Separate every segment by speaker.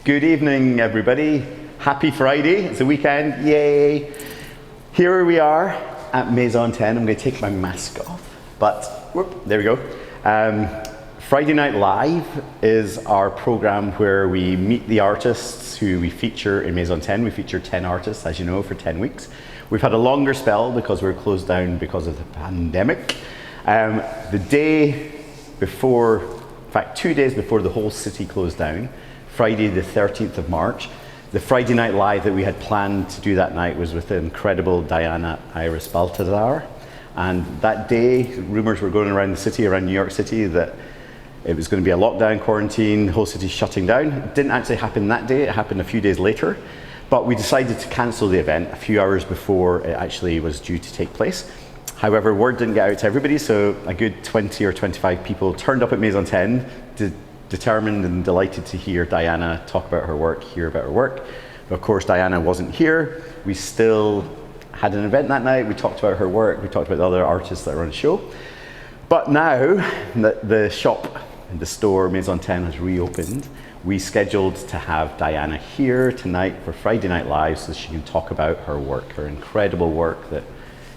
Speaker 1: Good evening, everybody. Happy Friday. It's a weekend. Yay. Here we are at MAISON 10. I'm going to take my mask off, but whoop, there we go. Friday Night Live is our program where we meet the artists who we feature in MAISON 10. We feature 10 artists, as you know, for 10 weeks. We've had a longer spell because we're closed down because of the pandemic. The day before, in fact, 2 days before the whole city closed down, Friday the 13th of March, the Friday Night Live that we had planned to do that night was with the incredible Diana Baltazar. And that day, rumors were going around the city, around New York City, that it was going to be a lockdown, quarantine, the whole city shutting down. It didn't actually happen that day, it happened a few days later. But we decided to cancel the event a few hours before it actually was due to take place. However, word didn't get out to everybody, so a good 20 or 25 people turned up at MAISON 10, determined and delighted to hear Diana talk about her work, hear about her work. But of course, Diana wasn't here. We still had an event that night. We talked about her work. We talked about the other artists that were on the show. But now that the shop, the store, MAISON 10 has reopened, we scheduled to have Diana here tonight for Friday Night Live so she can talk about her work, her incredible work that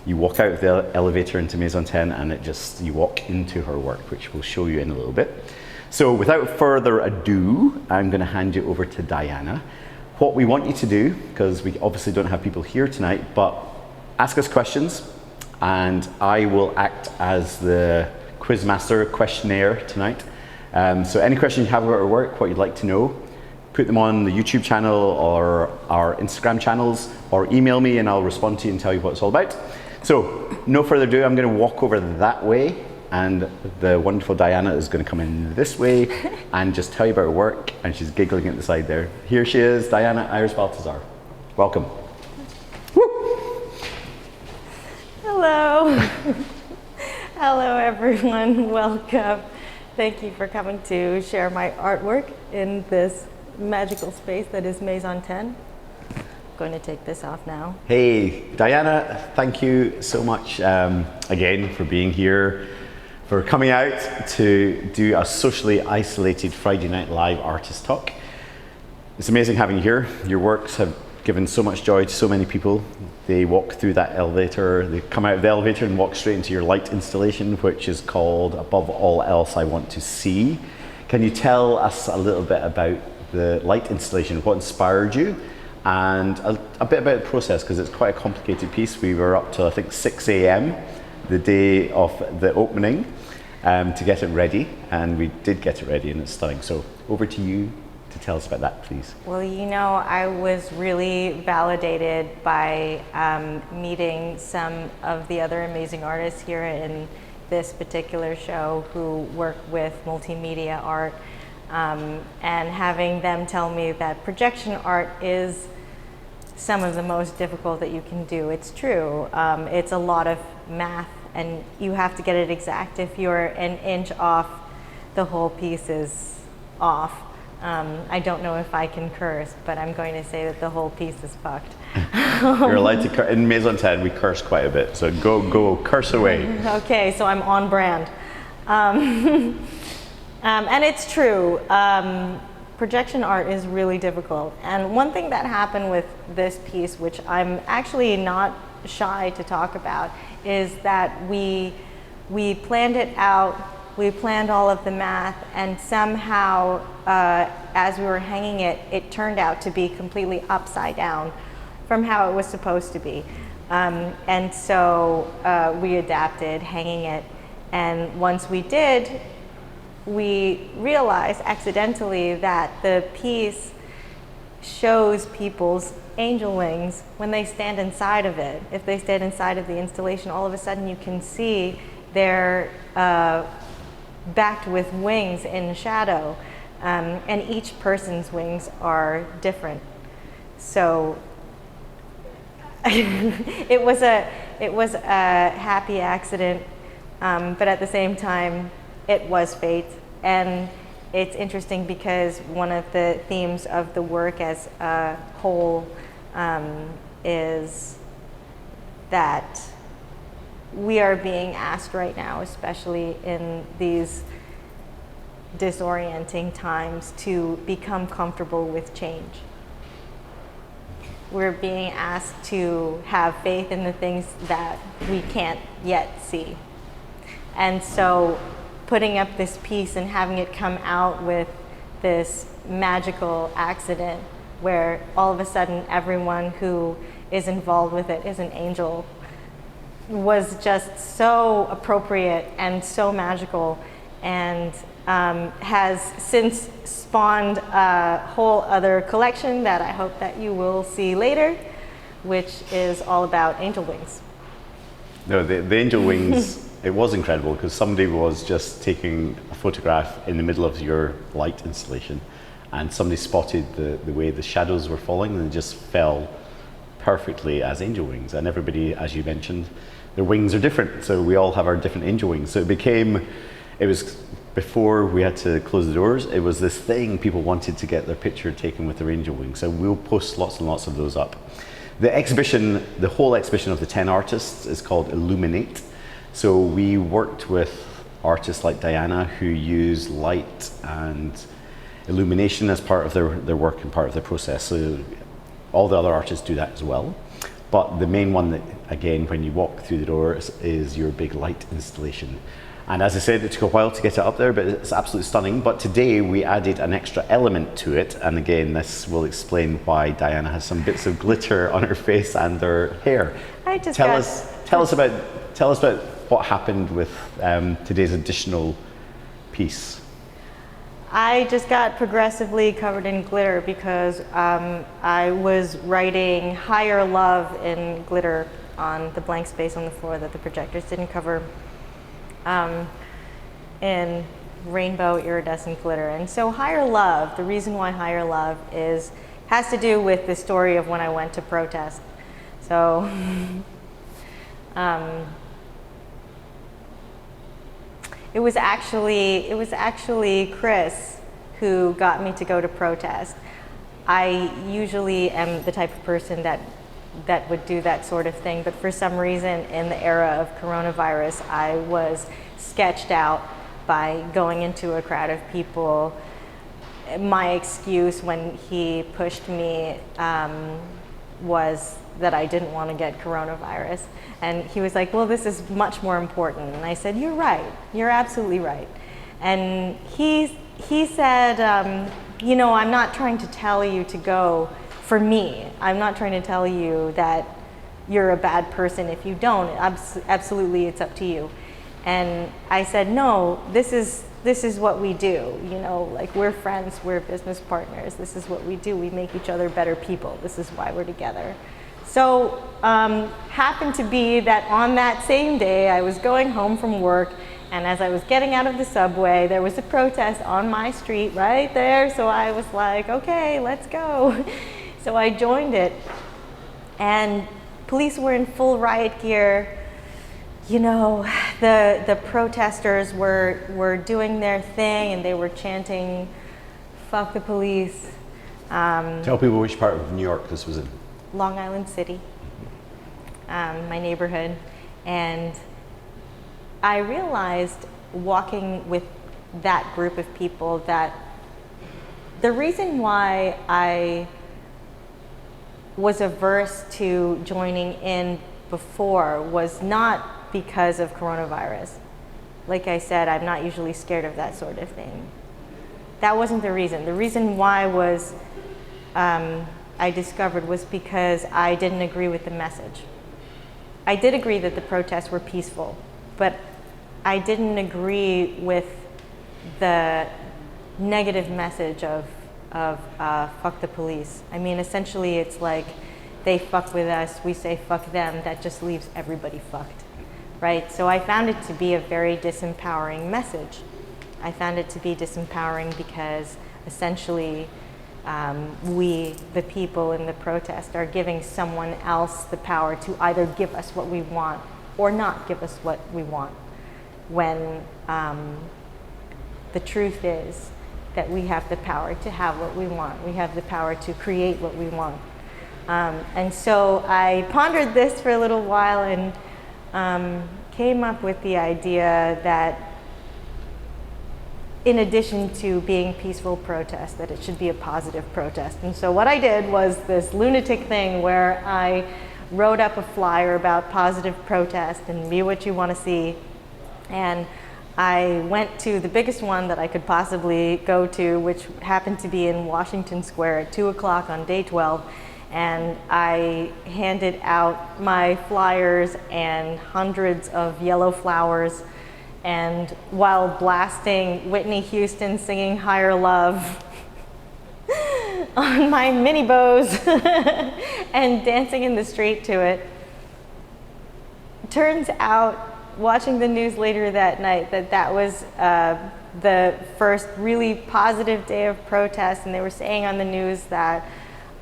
Speaker 1: you walk out of the elevator into MAISON 10 and you walk into her work, which we'll show you in a little bit. So without further ado, I'm going to hand you over to Diana. What we want you to do, because we obviously don't have people here tonight, but ask us questions and I will act as the quizmaster questionnaire tonight. So any questions you have about our work, what you'd like to know, put them on the YouTube channel or our Instagram channels, or email me and I'll respond to you and tell you what it's all about. So no further ado, I'm going to walk over that way and the wonderful Diana is going to come in this way and just tell you about her work, and she's giggling at the side there. Here she is, Diana Baltazar. Welcome. Woo.
Speaker 2: Hello. Hello everyone, welcome. Thank you for coming to share my artwork in this magical space that is MAISON 10. I'm going to take this off now.
Speaker 1: Hey, Diana, thank you so much again for being here, for coming out to do a socially isolated Friday Night Live artist talk. It's amazing having you here. Your works have given so much joy to so many people. They walk through that elevator, they come out of the elevator and walk straight into your light installation, which is called Above All Else I Want to See. Can you tell us a little bit about the light installation, what inspired you, and a bit about the process, because it's quite a complicated piece. We were up till I think 6 a.m. the day of the opening to get it ready, and we did get it ready and it's stunning. So over to you to tell us about that, please.
Speaker 2: Well, you know, I was really validated by meeting some of the other amazing artists here in this particular show who work with multimedia art, and having them tell me that projection art is some of the most difficult that you can do. It's true. It's a lot of math and you have to get it exact. If you're an inch off, the whole piece is off. I don't know if I can curse, but I'm going to say that the whole piece is fucked.
Speaker 1: You're allowed to curse. In MAISON 10, we curse quite a bit, so go, curse away.
Speaker 2: Okay, so I'm on brand. And it's true. Projection art is really difficult. And one thing that happened with this piece, which I'm actually not shy to talk about, is that we planned it out. We planned all of the math, and somehow, as we were hanging it, it turned out to be completely upside down from how it was supposed to be. And so we adapted, hanging it, and once we did, we realized accidentally that the piece shows people's angel wings when they stand inside of it. If they stand inside of the installation, all of a sudden you can see they're backed with wings in shadow, and each person's wings are different. So it was a happy accident, but at the same time it was fate. And it's interesting because one of the themes of the work as a whole is that we are being asked right now, especially in these disorienting times to become comfortable with change. We're being asked to have faith in the things that we can't yet see. And so putting up this piece and having it come out with this magical accident where all of a sudden everyone who is involved with it is an angel was just so appropriate and so magical, and has since spawned a whole other collection that I hope that you will see later, which is all about angel wings.
Speaker 1: No, the angel wings, it was incredible because somebody was just taking a photograph in the middle of your light installation, and somebody spotted the way the shadows were falling, and they just fell perfectly as angel wings. And everybody, as you mentioned, their wings are different, so we all have our different angel wings. So it was before we had to close the doors, it was this thing people wanted to get their picture taken with their angel wings. So we'll post lots and lots of those up. The exhibition, the whole exhibition of the 10 artists is called Illuminate. So we worked with artists like Diana who use light and illumination as part of their work and part of their process. So all the other artists do that as well. But the main one that, again, when you walk through the doors is your big light installation. And as I said, it took a while to get it up there, but it's absolutely stunning. But today we added an extra element to it. And again, this will explain why Diana has some bits of glitter on her face and her hair. Tell us about what happened with today's additional piece.
Speaker 2: I just got progressively covered in glitter because I was writing higher love in glitter on the blank space on the floor that the projectors didn't cover in rainbow iridescent glitter. And so higher love, the reason why higher love has to do with the story of when I went to protest. So it was actually Chris who got me to go to protest. I usually am the type of person that would do that sort of thing, but for some reason in the era of coronavirus, I was sketched out by going into a crowd of people. My excuse when he pushed me was that I didn't want to get coronavirus. And he was like, well, this is much more important. And I said, you're right, you're absolutely right. And he said, you know, I'm not trying to tell you to go for me. I'm not trying to tell you that you're a bad person if you don't. Absolutely, it's up to you. And I said, no, this is what we do. You know, like, we're friends, we're business partners. This is what we do. We make each other better people. This is why we're together. So happened to be that on that same day, I was going home from work, and as I was getting out of the subway, there was a protest on my street right there. So I was like, okay, let's go. So I joined it, and police were in full riot gear. You know, the protesters were doing their thing, and they were chanting, "Fuck the police."
Speaker 1: Tell people which part of New York this was in.
Speaker 2: Long Island City, my neighborhood. And I realized walking with that group of people that the reason why I was averse to joining in before was not because of coronavirus. Like I said, I'm not usually scared of that sort of thing. That wasn't the reason. The reason why was I discovered was because I didn't agree with the message. I did agree that the protests were peaceful, but I didn't agree with the negative message of fuck the police. I mean, essentially it's like they fuck with us, we say fuck them, that just leaves everybody fucked, right? So I found it to be a very disempowering message. I found it to be disempowering because essentially we, the people in the protest, are giving someone else the power to either give us what we want or not give us what we want, when the truth is that we have the power to have what we want. We have the power to create what we want. And so I pondered this for a little while and came up with the idea that in addition to being peaceful protest, that it should be a positive protest. And so what I did was this lunatic thing where I wrote up a flyer about positive protest and be what you want to see. And I went to the biggest one that I could possibly go to, which happened to be in Washington Square at 2 o'clock on day 12. And I handed out my flyers and hundreds of yellow flowers, and while blasting Whitney Houston singing Higher Love on my mini bows and dancing in the street to it. Turns out, watching the news later that night, that was the first really positive day of protest, and they were saying on the news that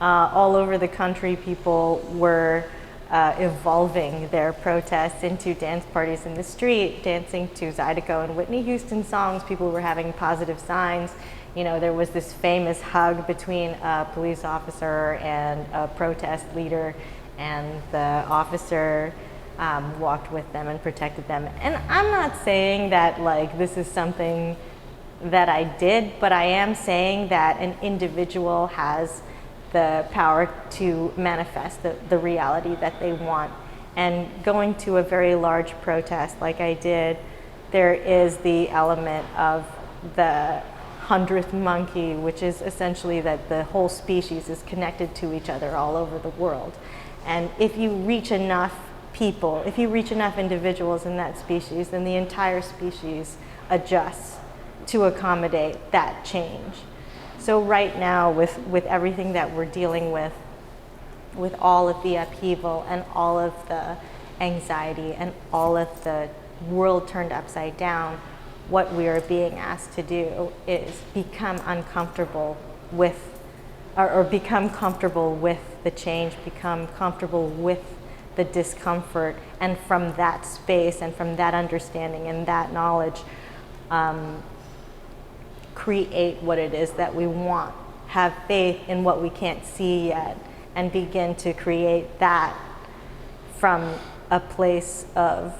Speaker 2: all over the country people were evolving their protests into dance parties in the street, dancing to Zydeco and Whitney Houston songs. People were having positive signs. You know, there was this famous hug between a police officer and a protest leader, and the officer walked with them and protected them. And I'm not saying that like this is something that I did, but I am saying that an individual has the power to manifest the reality that they want. And going to a very large protest like I did, there is the element of the 100th monkey, which is essentially that the whole species is connected to each other all over the world. And if you reach enough people, if you reach enough individuals in that species, then the entire species adjusts to accommodate that change. So right now, with everything that we're dealing with all of the upheaval and all of the anxiety and all of the world turned upside down, what we are being asked to do is become uncomfortable with, or become comfortable with the change, become comfortable with the discomfort, and from that space and from that understanding and that knowledge, create what it is that we want, have faith in what we can't see yet, and begin to create that from a place of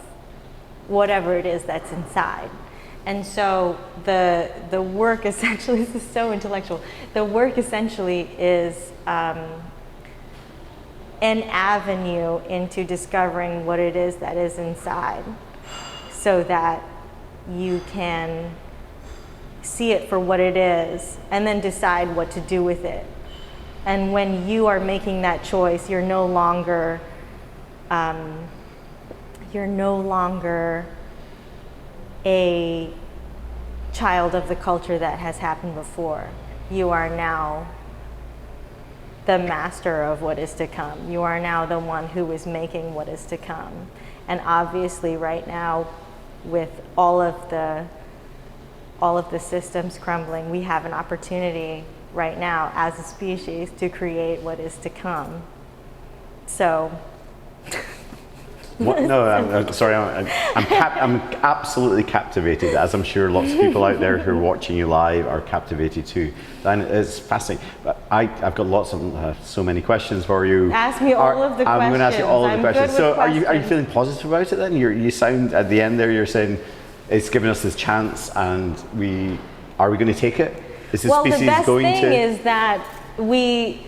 Speaker 2: whatever it is that's inside. And so the work essentially, this is so intellectual, the work essentially is an avenue into discovering what it is that is inside, so that you can see it for what it is and then decide what to do with it. And when you are making that choice, you're no longer a child of the culture that has happened before. You are now the master of what is to come. You are now the one who is making what is to come. And obviously right now, with all of the systems crumbling, we have an opportunity right now as a species to create what is to come. So.
Speaker 1: No, I'm sorry. I'm absolutely captivated, as I'm sure lots of people out there who are watching you live are captivated too. And it's fascinating. But I've got lots of so many questions for you.
Speaker 2: Ask me all of the questions.
Speaker 1: I'm going to ask you all of the questions. So, are you feeling positive about it then? You sound at the end there. You're saying it's given us this chance, and are we going to take it? Is the species going to?
Speaker 2: Well, the best thing is that we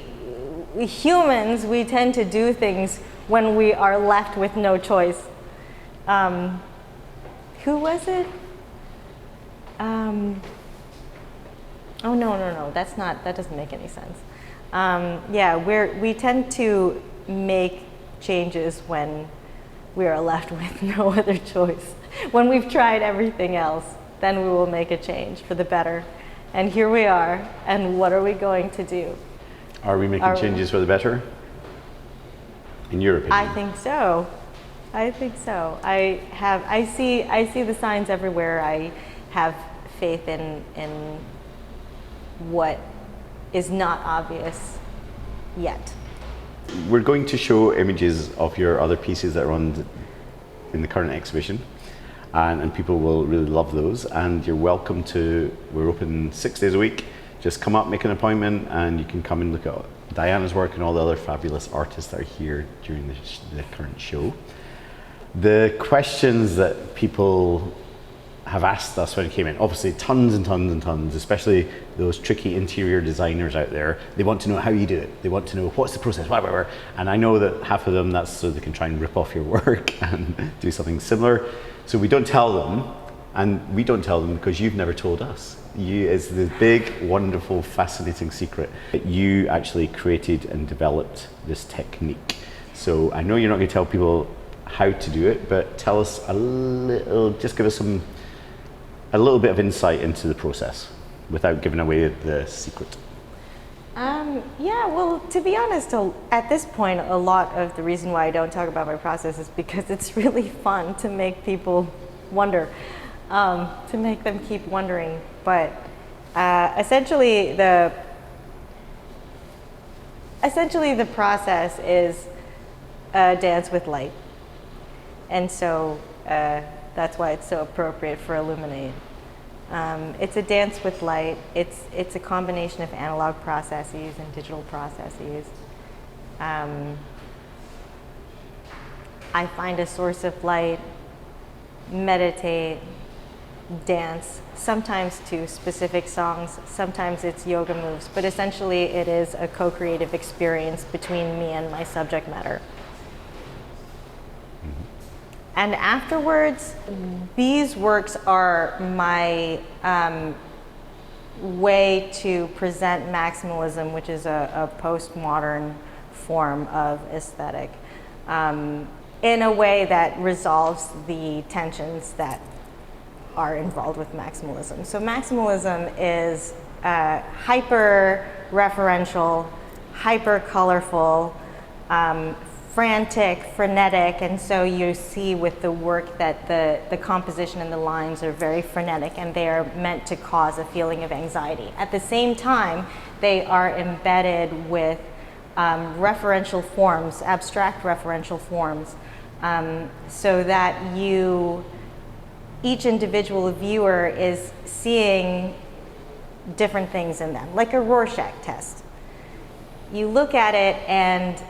Speaker 2: humans, we tend to do things when we are left with no choice. Who was it? Oh no, that doesn't make any sense. Yeah, we tend to make changes when we are left with no other choice. When we've tried everything else, then we will make a change for the better. And here we are, and what are we going to do?
Speaker 1: Are we making changes for the better? In your opinion?
Speaker 2: I think so. I see the signs everywhere. I have faith in what is not obvious yet.
Speaker 1: We're going to show images of your other pieces that are in the current exhibition, and people will really love those. And you're welcome to. We're open 6 days a week. Just come up, make an appointment, and you can come and look at Diana's work and all the other fabulous artists that are here during the current show. The questions that people have asked us when it came in, obviously tons and tons and tons, especially those tricky interior designers out there, they want to know how you do it. They want to know what's the process, blah, blah, blah. And I know that half of them, that's so they can try and rip off your work and do something similar. So we don't tell them, and we don't tell them because you've never told us. It's the big, wonderful, fascinating secret that you actually created and developed this technique. So I know you're not going to tell people how to do it, but tell us a little, just give us a little bit of insight into the process without giving away the secret.
Speaker 2: Yeah, well, to be honest, at this point, a lot of the reason why I don't talk about my process is because it's really fun to make people wonder, to make them keep wondering. But essentially, the process is a dance with light, and so that's why it's so appropriate for Illuminate. It's a dance with light. It's a combination of analog processes and digital processes. I find a source of light, meditate, dance, sometimes to specific songs, sometimes it's yoga moves, but essentially it is a co-creative experience between me and my subject matter. And afterwards, these works are my way to present maximalism, which is a postmodern form of aesthetic, in a way that resolves the tensions that are involved with maximalism. So maximalism is hyper-referential, hyper-colorful, frantic, frenetic, and so you see with the work that the composition and the lines are very frenetic, and they are meant to cause a feeling of anxiety. At the same time, they are embedded with referential forms, abstract referential forms, so that each individual viewer is seeing different things in them, like a Rorschach test. You look at it, and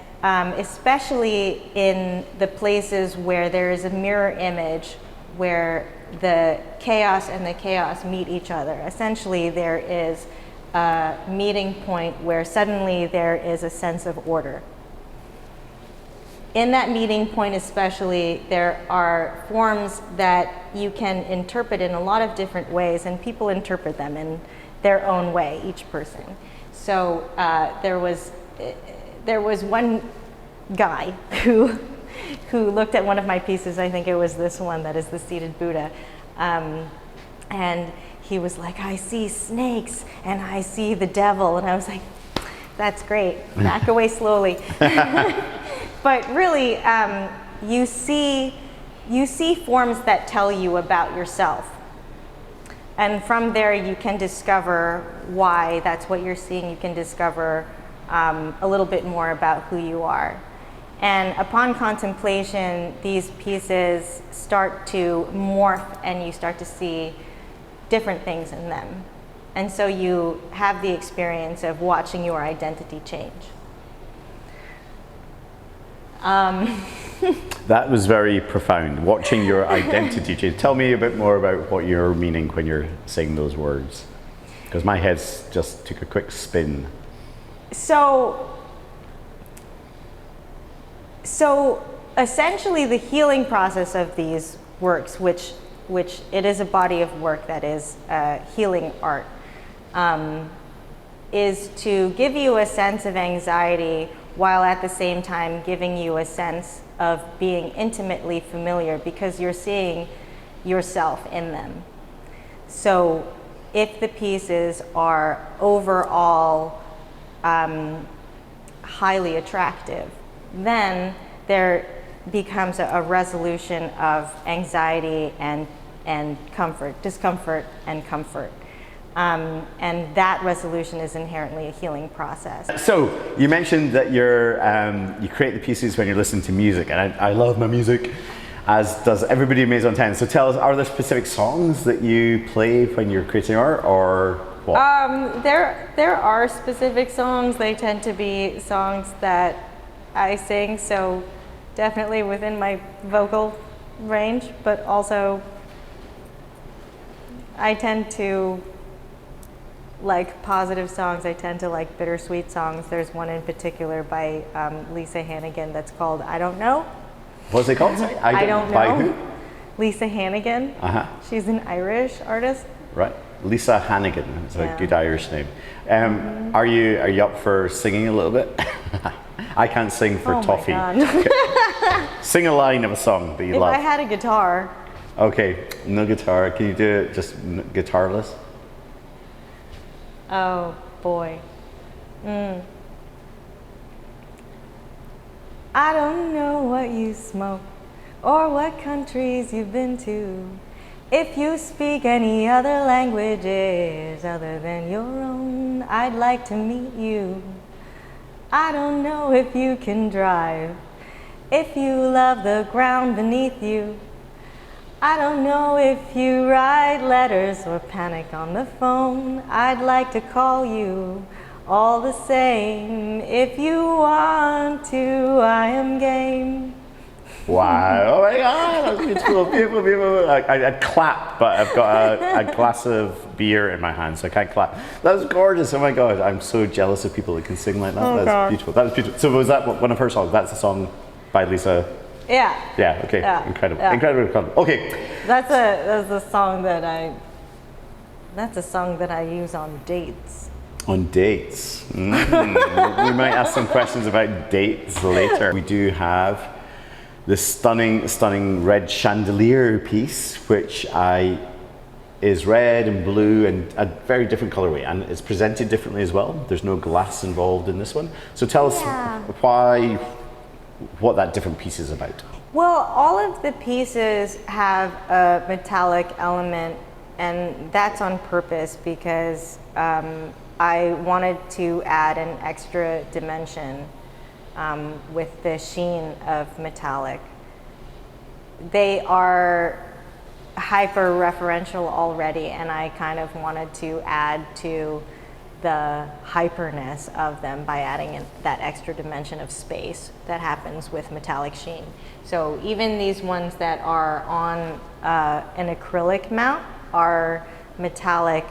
Speaker 2: especially in the places where there is a mirror image, where the chaos and the chaos meet each other. Essentially, there is a meeting point where suddenly there is a sense of order. In that meeting point especially, there are forms that you can interpret in a lot of different ways, and people interpret them in their own way, each person. So there was one guy who looked at one of my pieces, I think it was this one that is the seated Buddha, and he was like, I see snakes and I see the devil, and I was like, that's great, back away slowly. But really, you see forms that tell you about yourself. And from there, you can discover why that's what you're seeing. You can discover a little bit more about who you are. And upon contemplation, these pieces start to morph, and you start to see different things in them. And so you have the experience of watching your identity change.
Speaker 1: That was very profound, watching your identity change. Tell me a bit more about what you're meaning when you're saying those words, because my head's just took a quick spin. So essentially the healing process of these works, which it is a body of work that is healing art, is to give you a sense of anxiety while at the same time giving you a sense of being intimately familiar, because you're seeing yourself in them. So if the pieces are overall highly attractive, then there becomes a resolution of anxiety and comfort, discomfort and comfort. And that resolution is inherently a healing process. So you mentioned that you create the pieces when you're listening to music, and I love my music, as does everybody in MAISON 10. So tell us, are there specific songs that you play when you're creating art, or what?
Speaker 2: There are specific songs. They tend to be songs that I sing, so definitely within my vocal range, but also I tend to like positive songs. I tend to like bittersweet songs. There's one in particular by Lisa Hannigan that's called I Don't Know.
Speaker 1: What's it called? Sorry?
Speaker 2: I Don't Know.
Speaker 1: By who?
Speaker 2: Lisa Hannigan.
Speaker 1: Uh-huh.
Speaker 2: She's an Irish artist.
Speaker 1: Right. Lisa Hannigan. It's a good Irish name. Are you up for singing a little bit? I can't sing for toffee.
Speaker 2: My God.
Speaker 1: Sing a line of a song that you love.
Speaker 2: If I had a guitar.
Speaker 1: Okay, no guitar. Can you do it just guitarless?
Speaker 2: Oh boy. I don't know what you smoke or what countries you've been to. If you speak any other languages other than your own, I'd like to meet you. I don't know if you can drive, if you love the ground beneath you. I don't know if you write letters or panic on the phone. I'd like to call you all the same. If you want to, I am game.
Speaker 1: Wow, oh my God, that's beautiful, beautiful, beautiful. I'd clap, but I've got a glass of beer in my hand, so I can't clap. That was gorgeous, oh my God. I'm so jealous of people that can sing like that.
Speaker 2: Oh,
Speaker 1: That's
Speaker 2: God.
Speaker 1: beautiful. That was beautiful. So was that one of her songs? That's a song by Lisa?
Speaker 2: Yeah.
Speaker 1: Yeah, okay,
Speaker 2: Yeah.
Speaker 1: incredible,
Speaker 2: Yeah.
Speaker 1: incredible. Okay.
Speaker 2: That's a song that I use on dates.
Speaker 1: On dates. We might ask some questions about dates later. We do have this stunning red chandelier piece, which is red and blue and a very different colorway, and it's presented differently as well. There's no glass involved in this one. So tell us what that different piece is about.
Speaker 2: Well, all of the pieces have a metallic element, and that's on purpose because I wanted to add an extra dimension with the sheen of metallic. They are hyper-referential already, and I kind of wanted to add to the hyperness of them by adding in that extra dimension of space that happens with metallic sheen. So even these ones that are on an acrylic mount are metallic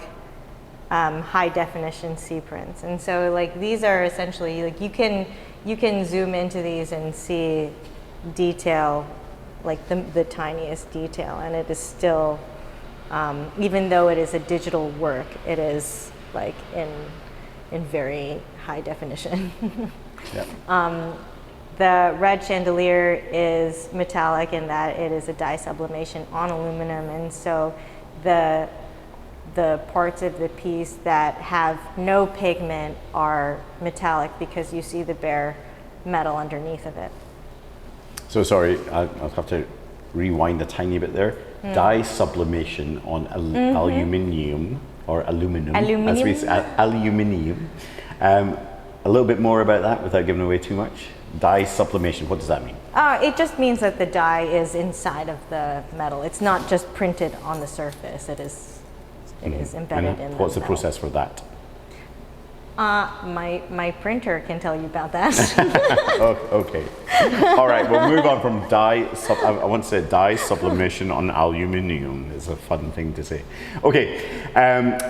Speaker 2: high definition C prints. And so like these are essentially like you can zoom into these and see detail, like the tiniest detail, and it is still, even though it is a digital work, it is like in very high definition.
Speaker 1: Yep.
Speaker 2: The red chandelier is metallic in that it is a dye sublimation on aluminum, and so the parts of the piece that have no pigment are metallic because you see the bare metal underneath of it.
Speaker 1: So sorry, I'll have to rewind a tiny bit there. Dye sublimation on aluminium, or aluminum, as we say, aluminium. A little bit more about that without giving away too much. Dye sublimation, what does that mean?
Speaker 2: It just means that the dye is inside of the metal. It's not just printed on the surface. It is embedded in the
Speaker 1: What's the
Speaker 2: metal.
Speaker 1: process for that?
Speaker 2: My printer can tell you about that.
Speaker 1: Oh, okay. All right, we'll move on from I want to say dye sublimation on aluminium is a fun thing to say. Okay,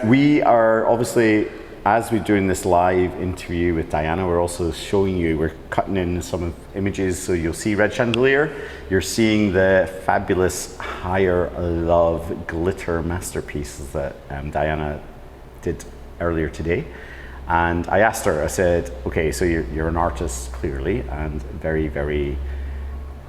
Speaker 1: we are obviously, as we're doing this live interview with Diana, we're also showing you, we're cutting in some images, so you'll see red chandelier, you're seeing the fabulous higher love glitter masterpieces that Diana did earlier today. And I asked her, I said, okay, so you're an artist clearly and very, very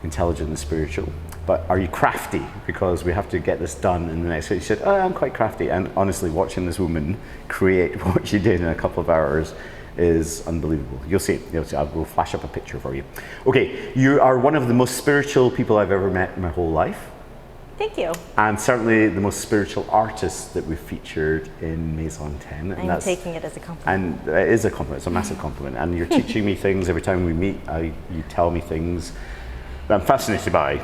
Speaker 1: intelligent and spiritual, but are you crafty? Because we have to get this done in the next week. She said, oh, I'm quite crafty. And honestly, watching this woman create what she did in a couple of hours is unbelievable. You'll see. I will flash up a picture for you. Okay, you are one of the most spiritual people I've ever met in my whole life.
Speaker 2: Thank you.
Speaker 1: And certainly the most spiritual artist that we've featured in MAISON 10. And
Speaker 2: I'm taking it as a compliment.
Speaker 1: And it is a compliment, it's a massive compliment. And you're teaching me things every time we meet. You tell me things that I'm fascinated by.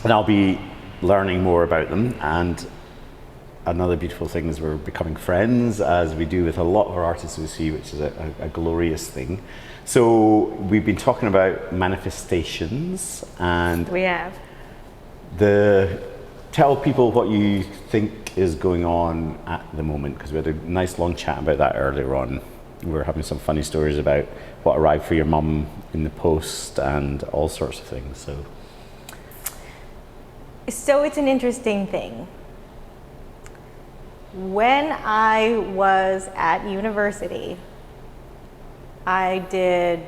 Speaker 1: And I'll be learning more about them. And another beautiful thing is we're becoming friends, as we do with a lot of our artists we see, which is a glorious thing. So we've been talking about manifestations, and
Speaker 2: we have.
Speaker 1: tell people what you think is going on at the moment, because we had a nice long chat about that earlier on. We were having some funny stories about what arrived for your mum in the post and all sorts of things.
Speaker 2: So it's an interesting thing. When I was at university, I did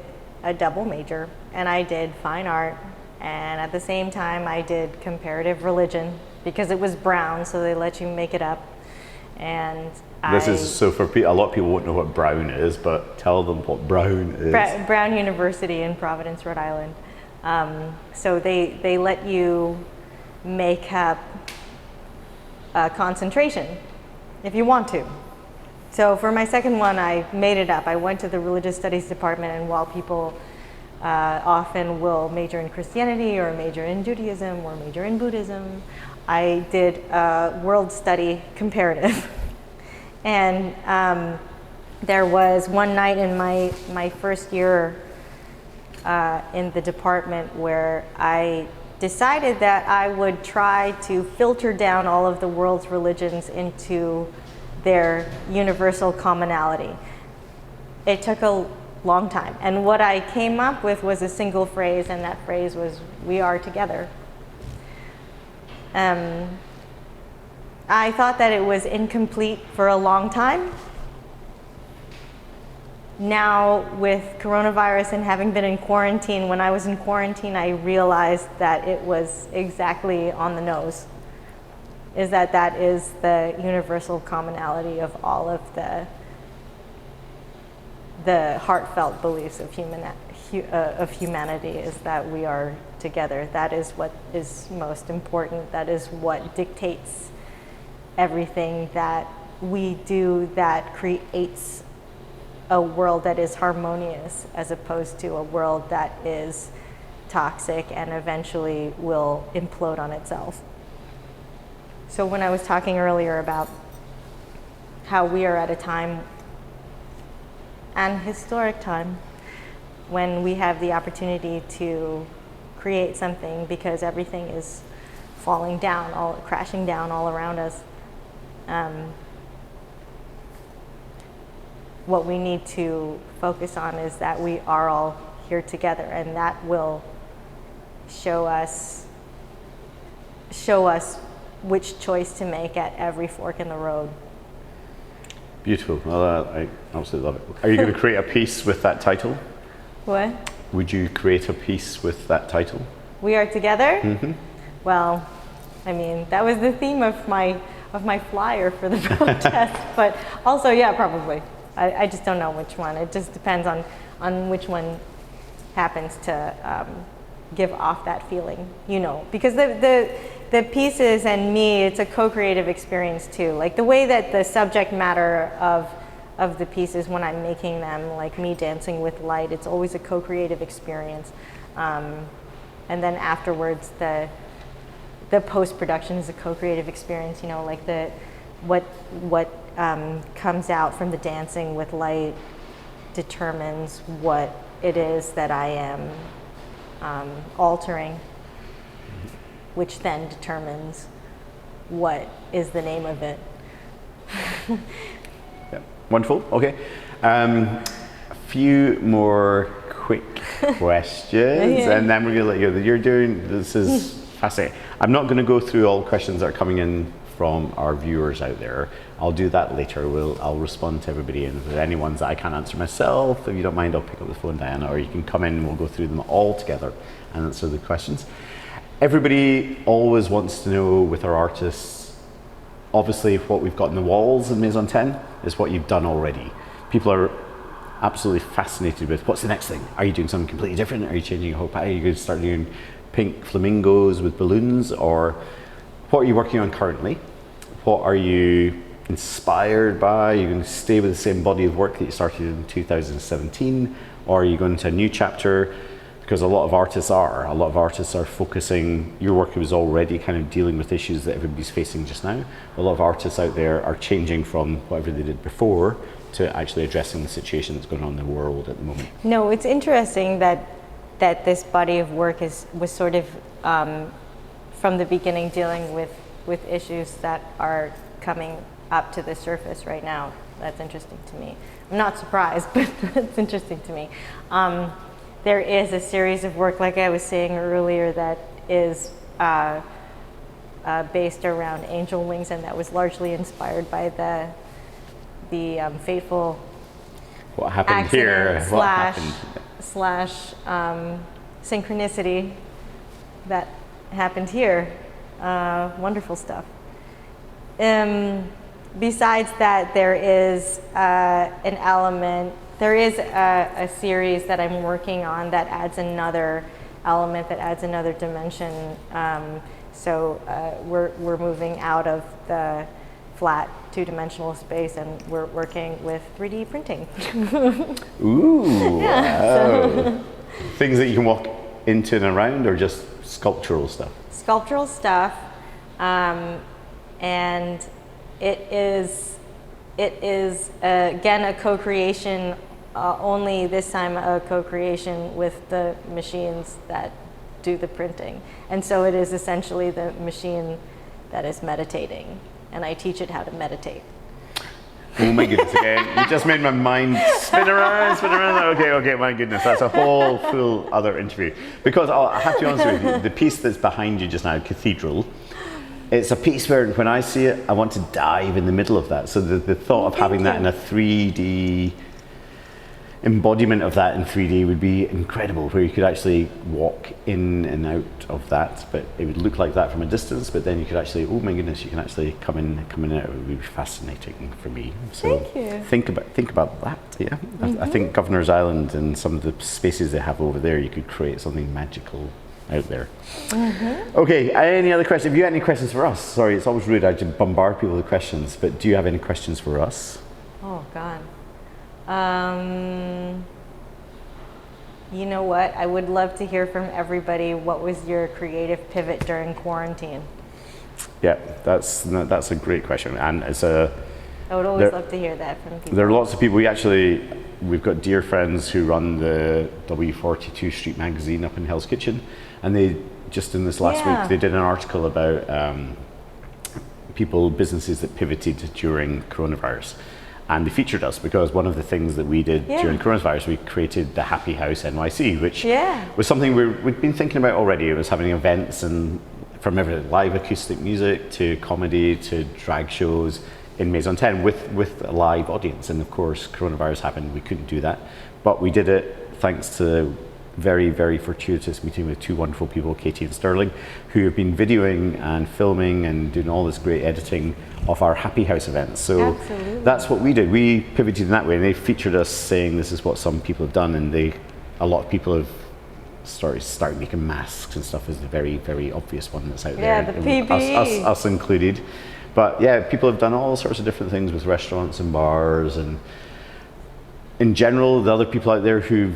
Speaker 2: a double major, and I did fine art, and at the same time I did comparative religion, because it was Brown, so they let you make it up. And
Speaker 1: this is, so for a lot of people won't know what Brown is, but tell them what Brown is.
Speaker 2: Brown University in Providence, Rhode Island. So they let you make up a concentration if you want to. So for my second one, I made it up. I went to the religious studies department, and while people often will major in Christianity or major in Judaism or major in Buddhism, I did world study comparative. And there was one night in my first year in the department where I decided that I would try to filter down all of the world's religions into their universal commonality. It took a long time, and what I came up with was a single phrase, and that phrase was, "We are together." I thought that it was incomplete for a long time. Now, with coronavirus and having been in quarantine, when I was in quarantine, I realized that it was exactly on the nose. Is that is the universal commonality of all of the heartfelt beliefs of humanity, is that we are together. That is what is most important. That is what dictates everything that we do, that creates a world that is harmonious, as opposed to a world that is toxic and eventually will implode on itself. So when I was talking earlier about how we are at a time, an historic time, when we have the opportunity to create something because everything is falling down, crashing down all around us, what we need to focus on is that we are all here together, and that will show us which choice to make at every fork in the road.
Speaker 1: Beautiful. Well, I absolutely love it. Are you going to create a piece with that title?
Speaker 2: What?
Speaker 1: Would you create a piece with that title?
Speaker 2: We are together?
Speaker 1: Mm-hmm.
Speaker 2: Well, I mean, that was the theme of my flyer for the protest, but also, yeah, probably. I just don't know which one. It just depends on which one happens to give off that feeling, because the pieces and me, it's a co-creative experience too. Like the way that the subject matter of the pieces, when I'm making them, like me dancing with light, it's always a co-creative experience. And then afterwards, the post-production is a co-creative experience, like what comes out from the dancing with light determines what it is that I am altering, which then determines what is the name of it.
Speaker 1: Yeah. Wonderful. Okay. A few more quick questions,
Speaker 2: Yeah.
Speaker 1: and then we're going to let you go. This is fascinating. I'm not going to go through all the questions that are coming in from our viewers out there. I'll do that later. I'll respond to everybody, and if there's any ones that I can't answer myself, if you don't mind, I'll pick up the phone, Diana, or you can come in and we'll go through them all together and answer the questions. Everybody always wants to know with our artists, obviously what we've got in the walls in MAISON 10 is what you've done already. People are absolutely fascinated with what's the next thing. Are you doing something completely different? Are you changing your whole pattern? Are you going to start doing pink flamingos with balloons? Or what are you working on currently? What are you inspired by? Are you going to stay with the same body of work that you started in 2017? Or are you going to a new chapter? Because a lot of artists are focusing, your work was already kind of dealing with issues that everybody's facing just now. A lot of artists out there are changing from whatever they did before to actually addressing the situation that's going on in the world at the moment.
Speaker 2: No, it's interesting that this body of work was sort of from the beginning dealing with with issues that are coming up to the surface right now. That's interesting to me. I'm not surprised, but it's interesting to me. There is a series of work, like I was saying earlier, that is based around angel wings, and that was largely inspired by the fateful
Speaker 1: what happened
Speaker 2: accident
Speaker 1: here?
Speaker 2: slash synchronicity that happened here. Wonderful stuff. Besides that, there is an element, there is a series that I'm working on that adds another element, that adds another dimension. So we're moving out of the flat two-dimensional space, and we're working with 3D printing.
Speaker 1: Ooh,
Speaker 2: Yeah,
Speaker 1: wow. Things that you can walk into and around, or just sculptural stuff?
Speaker 2: Sculptural stuff, and it is again a co-creation, only this time a co-creation with the machines that do the printing. And so it is essentially the machine that is meditating, and I teach it how to meditate.
Speaker 1: Oh my goodness, okay. You just made my mind spin around. Okay, my goodness, that's a whole full other interview. Because I have to be honest with you, the piece that's behind you just now, Cathedral, it's a piece where when I see it, I want to dive in the middle of that. So the thought of having that in a 3D embodiment of that in 3D would be incredible, where you could actually walk in and out of that, but it would look like that from a distance, but then you could actually, oh my goodness, you can actually come in and out. It would be fascinating for me. So
Speaker 2: Thank you.
Speaker 1: think about that, yeah. I think Governor's Island and some of the spaces they have over there, you could create something magical out there. Okay, any other questions? Have you got any questions for us? Sorry, it's always rude I just bombard people with questions, but do you have any questions for us?
Speaker 2: Oh God. You know what? I would love to hear from everybody. What was your creative pivot during quarantine?
Speaker 1: Yeah, that's a great question, and it's a.
Speaker 2: I would always love to hear that from people.
Speaker 1: There are lots of people. We've got dear friends who run the W42 Street magazine up in Hell's Kitchen, and they just in this last week they did an article about businesses that pivoted during coronavirus. And they featured us because one of the things that we did during coronavirus, we created the Happy House NYC, which was something we'd been thinking about already. It was having events and from everything, live acoustic music to comedy to drag shows in MAISON 10 with a live audience. And of course, coronavirus happened, we couldn't do that. But we did it thanks to very, very fortuitous meeting with two wonderful people, Katie and Sterling, who have been videoing and filming and doing all this great editing of our Happy House events. So that's what we did. We pivoted in that way, and they featured us saying this is what some people have done, and a lot of people have started making masks and stuff is the very, very obvious one that's out there.
Speaker 2: Yeah, the PPE.
Speaker 1: Us included. But yeah, people have done all sorts of different things with restaurants and bars, and in general, the other people out there who,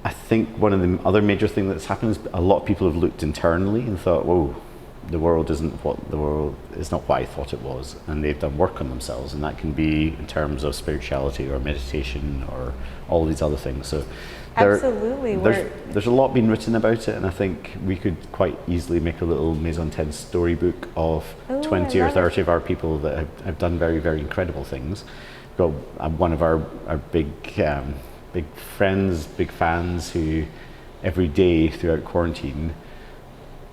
Speaker 1: I think one of the other major things that's happened is a lot of people have looked internally and thought, whoa, the world is not what I thought it was, and they've done work on themselves, and that can be in terms of spirituality or meditation or all these other things. So there's a lot been written about it, and I think we could quite easily make a little MAISON 10 storybook of 20 or 30 of our people that have done very, very incredible things. We've got one of our big friends, big fans, who every day throughout quarantine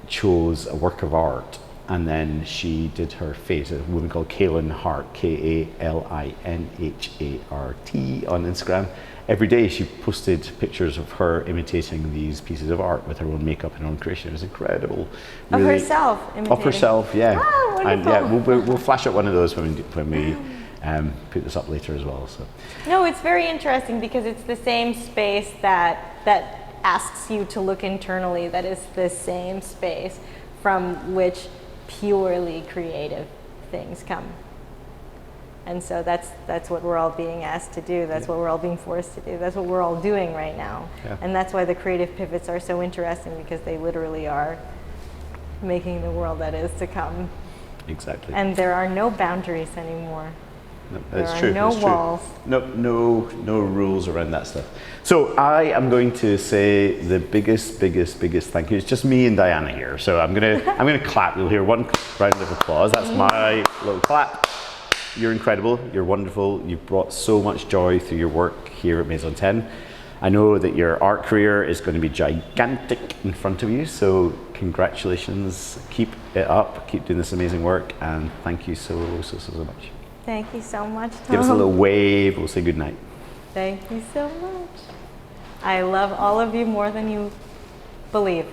Speaker 1: chose a work of art, and then she did her face. A woman called Kaylin Hart, Kalinhart on Instagram. Every day she posted pictures of her imitating these pieces of art with her own makeup and her own creation. It was incredible.
Speaker 2: Of herself imitating?
Speaker 1: Of herself, yeah.
Speaker 2: Oh, wonderful.
Speaker 1: And yeah, we'll flash up one of those when we put this up later as well. So.
Speaker 2: No, it's very interesting because it's the same space that asks you to look internally, that is the same space from which purely creative things come. And so that's what we're all being asked to do. That's what we're all being forced to do. That's what we're all doing right now. Yeah. And that's why the creative pivots are so interesting, because they literally are making the world that is to come.
Speaker 1: Exactly.
Speaker 2: And there are no boundaries anymore.
Speaker 1: That's
Speaker 2: There
Speaker 1: true.
Speaker 2: are no
Speaker 1: that's true.
Speaker 2: walls.
Speaker 1: No rules around that stuff. So I am going to say the biggest thank you. It's just me and Diana here. So I'm gonna clap. You'll hear one round of applause. That's my little clap. You're incredible. You're wonderful. You've brought so much joy through your work here at Maison 10. I know that your art career is going to be gigantic in front of you. So congratulations. Keep it up. Keep doing this amazing work. And thank you so much.
Speaker 2: Thank you so much, Tom.
Speaker 1: Give us a little wave. We'll say goodnight.
Speaker 2: Thank you so much. I love all of you more than you believe.